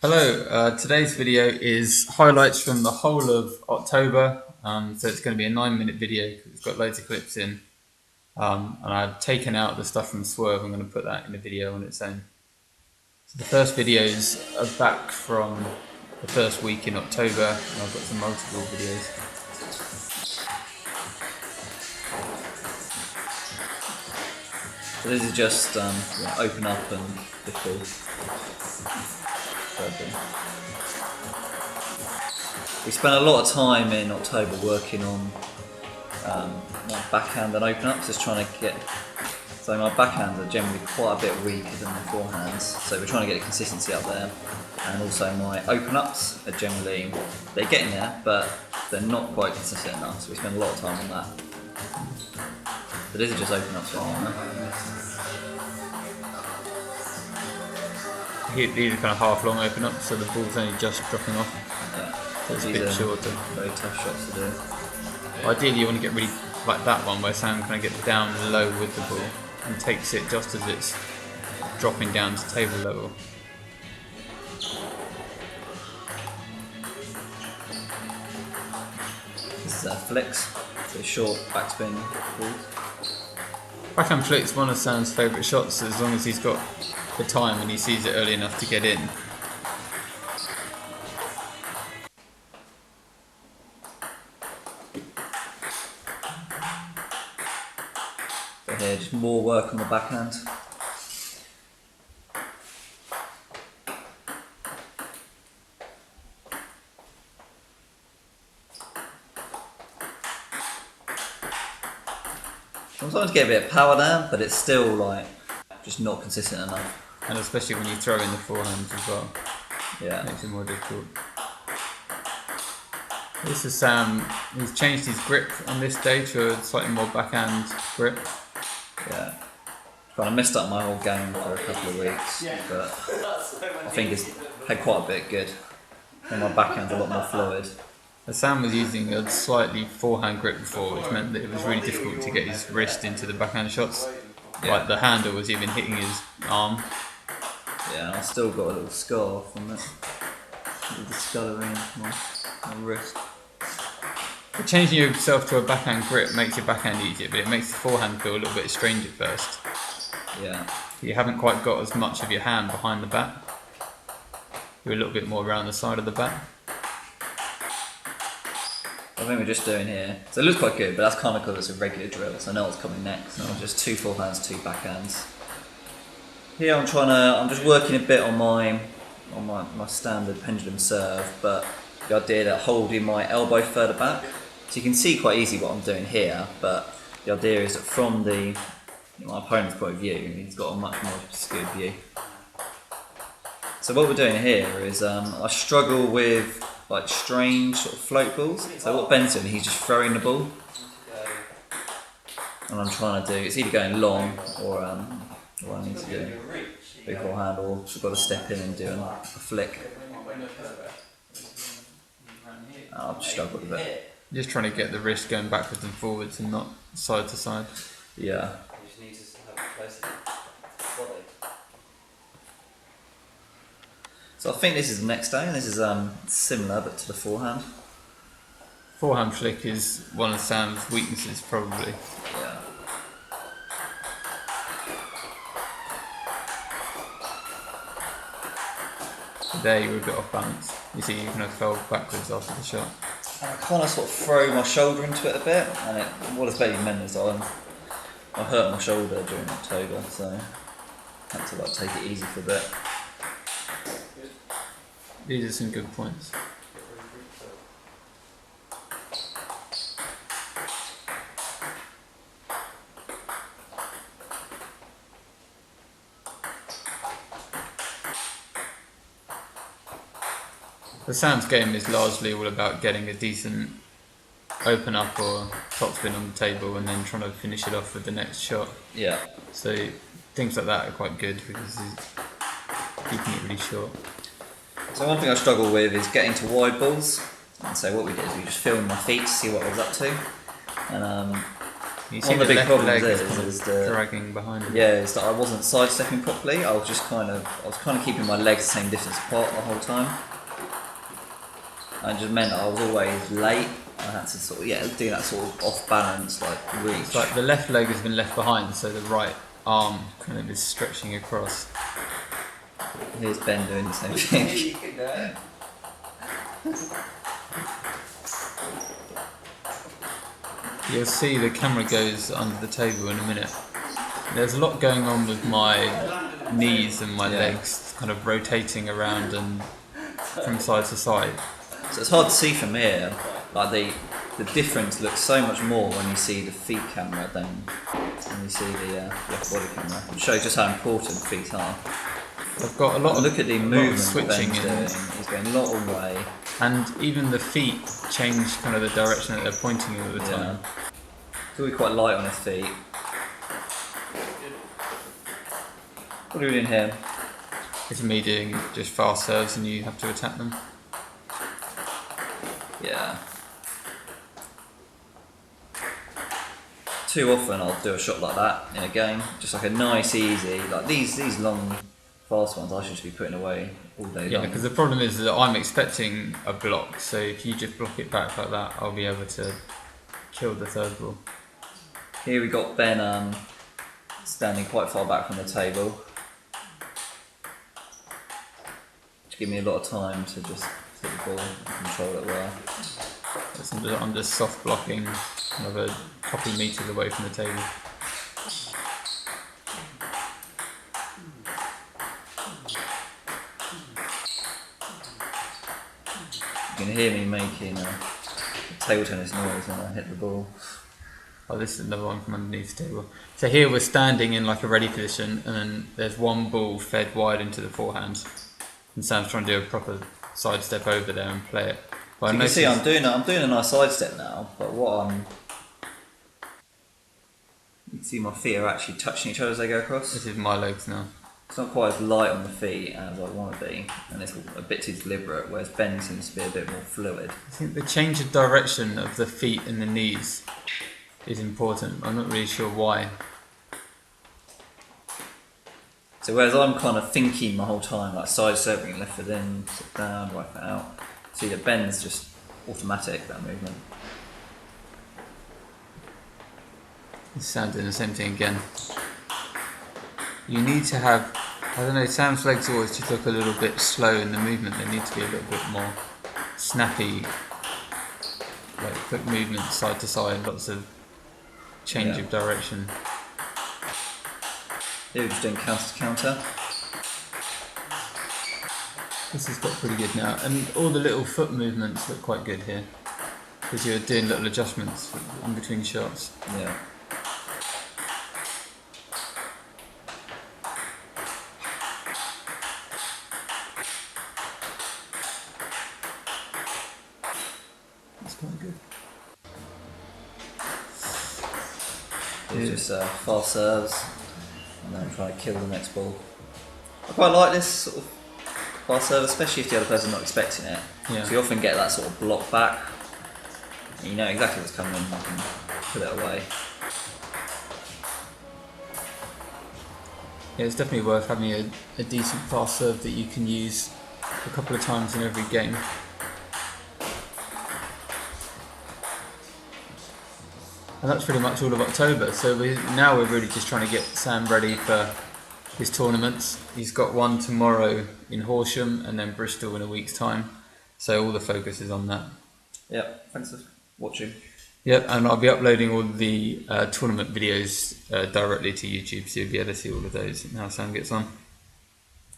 Hello, today's video is highlights from the whole of October. So it's going to be a 9-minute video because it's got loads of clips in. And I've taken out the stuff from Swerve. I'm going to put that in a video on its own. So the first videos are back from the first week in October, and I've got some multiple videos. So this is just open up and before. We spent a lot of time in October working on my backhand and open ups, just trying to get. So my backhands are generally quite a bit weaker than my forehands, so we're trying to get the consistency up there. And also my open ups are generally, they're getting there, but they're not quite consistent enough, so we spend a lot of time on that. But these are just open ups right now. These are kind of half long open ups, so the ball's only just dropping off. Yeah. So it's a bit shorter. Very tough shots to do. Ideally you want to get really like that one where Sam kind of gets down low with the ball and takes it just as it's dropping down to table level. This is flicks, so short backspin ball. Backhand flick's one of Sam's favourite shots as long as he's got the time and he sees it early enough to get in. But here, just more work on the backhand. Sometimes get a bit of power down, but it's still like just not consistent enough. And especially when you throw in the forehands as well. Yeah. It makes it more difficult. This is Sam, he's changed his grip on this day to a slightly more backhand grip. Yeah. Kind of messed up my whole game for a couple of weeks, but I think it's had quite a bit good. And my backhand's a lot more fluid. Sam was using a slightly forehand grip before, which meant that it was really difficult to get his wrist into the backhand shots. Yeah. Like the handle was even hitting his arm. Yeah, and I've still got a little scar from it. With the discolouring on my wrist. But changing yourself to a backhand grip makes your backhand easier, but it makes the forehand feel a little bit strange at first. Yeah. You haven't quite got as much of your hand behind the bat. You're a little bit more around the side of the bat. I think we're just doing here. So it looks quite good, but that's kind of because it's a regular drill, so I know what's coming next. Just 2 forehands, 2 backhands. Here I'm just working a bit on my standard pendulum serve, but the idea that holding my elbow further back. So you can see quite easily what I'm doing here, but the idea is that from my opponent's point of view, he's got a much more skewed view. So what we're doing here is I struggle with like strange sort of float balls. So what Ben's doing, he's just throwing the ball, and I'm trying to do, it's either going long or what I need to do, big forehand, or I've got to step in and do a flick. I've struggled with it. Just trying to get the wrist going backwards and forwards and not side to side. Yeah. So I think this is the next day, and this is similar but to the forehand. Forehand flick is one of Sam's weaknesses probably. Yeah. Today you were a bit off balance. You see you kind of fell backwards after the shot. And I kind of sort of throw my shoulder into it a bit, and what it's basically meant is I hurt my shoulder during October, so I had to like take it easy for a bit. These are some good points. The Sam's game is largely all about getting a decent open up or topspin on the table and then trying to finish it off with the next shot. Yeah. So things like that are quite good because he's keeping it really short. So one thing I struggle with is getting to wide balls. And so what we did is we just filmed my feet to see what I was up to. And You see One of the big left problems leg is the dragging behind him. yeah, is that I wasn't sidestepping properly. I was kind of keeping my legs the same distance apart the whole time. And it just meant I was always late. I had to sort of do that sort of off balance like reach. It's like the left leg has been left behind, so the right arm kind of is stretching across. Here's Ben doing the same thing. You'll see the camera goes under the table in a minute. There's a lot going on with my knees and my legs kind of rotating around and from side to side. So it's hard to see from here. Like the difference looks so much more when you see the feet camera than when you see the left body camera. It shows just how important feet are. I've got a lot of Look at the a lot of movement switching Ben's doing. He's going a lot of way. and even the feet change kind of the direction that they're pointing in at the time. He's always quite light on his feet. What are we doing here? It's me doing just fast serves and you have to attack them. Yeah. Too often I'll do a shot like that in a game, just like a nice, easy, like these long, fast ones I should just be putting away all day Yeah, long. because the problem is that I'm expecting a block, so if you just block it back like that, I'll be able to kill the third ball. Here we got Ben standing quite far back from the table, which give me a lot of time to just hit the ball and control it well. I'm just soft blocking, kind of a couple of metres away from the table. You can hear me making a table tennis noise when I hit the ball. Oh, this is another one from underneath the table. So here we're standing in like a ready position, and then there's one ball fed wide into the forehand, and Sam's trying to do a proper sidestep over there and play it. But So you can see I'm doing a nice sidestep now, but you can see my feet are actually touching each other as they go across. This is my legs now. It's not quite as light on the feet as I want to be, and it's a bit too deliberate, whereas Ben seems to be a bit more fluid. I think the change of direction of the feet and the knees is important. I'm not really sure why. So whereas I'm kind of thinking the whole time, like side stepping, left foot in, sit down, right foot out, see that Ben's just automatic, that movement. Sam's doing the same thing again. You need to have, I don't know, Sam's legs always just look a little bit slow in the movement. They need to be a little bit more snappy, like quick movement side to side, lots of change of direction. Here we're just doing counter to counter. This has got pretty good now, and all the little foot movements look quite good here, because you're doing little adjustments in between shots. Yeah. That's quite good. Just fast serves, and then try to kill the next ball. I quite like this sort of fast serve, especially if the other person's not expecting it. Yeah. So you often get that sort of block back. And you know exactly what's coming, you can put it away. Yeah, it's definitely worth having a decent fast serve that you can use a couple of times in every game. And that's pretty much all of October, so now we're really just trying to get Sam ready for his tournaments. He's got one tomorrow in Horsham and then Bristol in a week's time, so all the focus is on that. Yep, thanks for watching. Yep, and I'll be uploading all the tournament videos directly to YouTube, so you'll be able to see all of those and how Sam gets on.